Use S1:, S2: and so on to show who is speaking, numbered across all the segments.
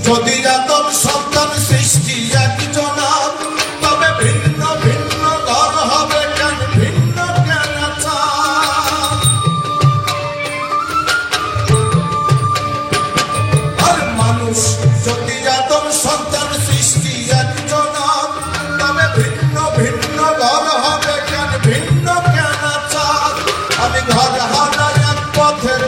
S1: যদি যাতক সন্তান সৃষ্টি একজন, তবে ভিন্ন ভিন্ন ঘর হবে কেন, ভিন্ন কেন চাঁদ? আর মানুষ যদি যাতক সন্তান সৃষ্টি একজন, তবে ভিন্ন ভিন্ন ঘর হবে কেন, ভিন্ন কেন চাঁদ? আমি ঘর হারাই এক পথের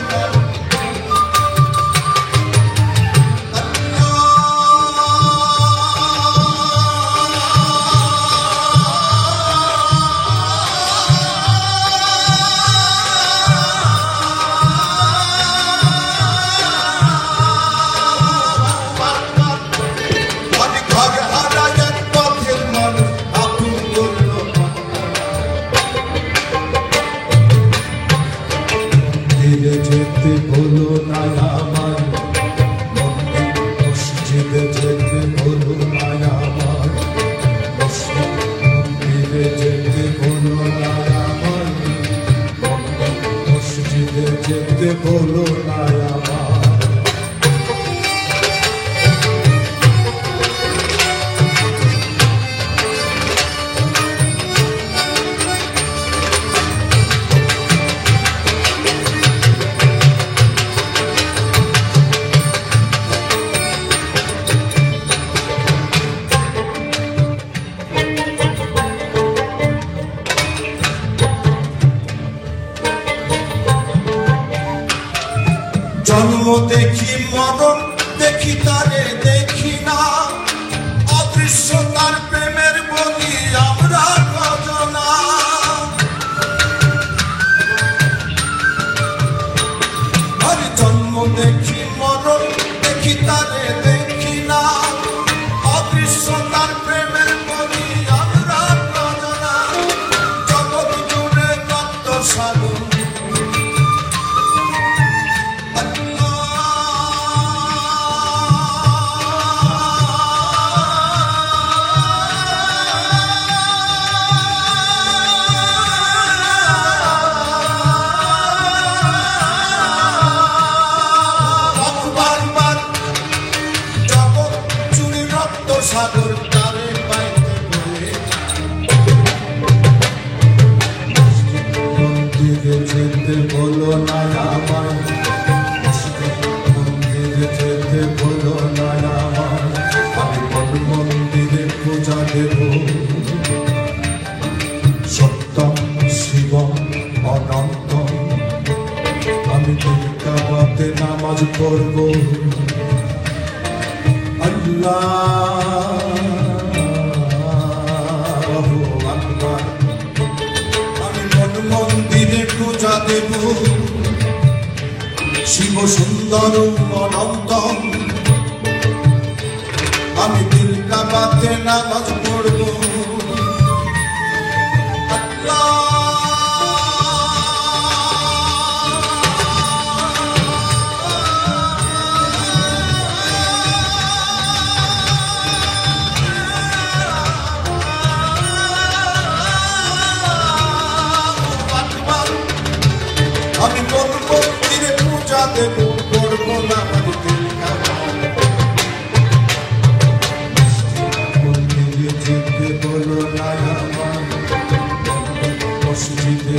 S1: যেতে বলো না আমার, মসজিদে যেতে বলো না আমার, মসজিদে যেতে বলো না আমার, মসজিদে যেতে বলো না আমার। জন্ম দেখি মরণ দেখি তারে দেখি না, অদৃশ্য তার প্রেমের বলি আমরা কজনা। আরে জন্ম দেখি মরণ দেখি তারে দেখি না, অদৃশ্য তার প্রেমের বলি আমরা কজনা। জগৎ জুড়ে রক্ত সাগর, সাগর তারে পাইতে বলে। মন্দিরে যেতে বলো না আমায়, মন্দিরে যেতে বলো না আমায়, আমি কোন মন্দিরে পূজা দেব? সত্যম শিবম অনন্তম, আমি কাবাতে নামাজ পড়ব। আল্লাহু আকবার, আমি মন মন্দিরে পূজা দেব। শিব সুন্দর অনন্তম, আমি দিল কাবাতে নামাজ পড়ব। আমি কোন মন্দিরে পূজা দেব, করবো না মন্দিরে যেতে বলো না আমার, মসজিদে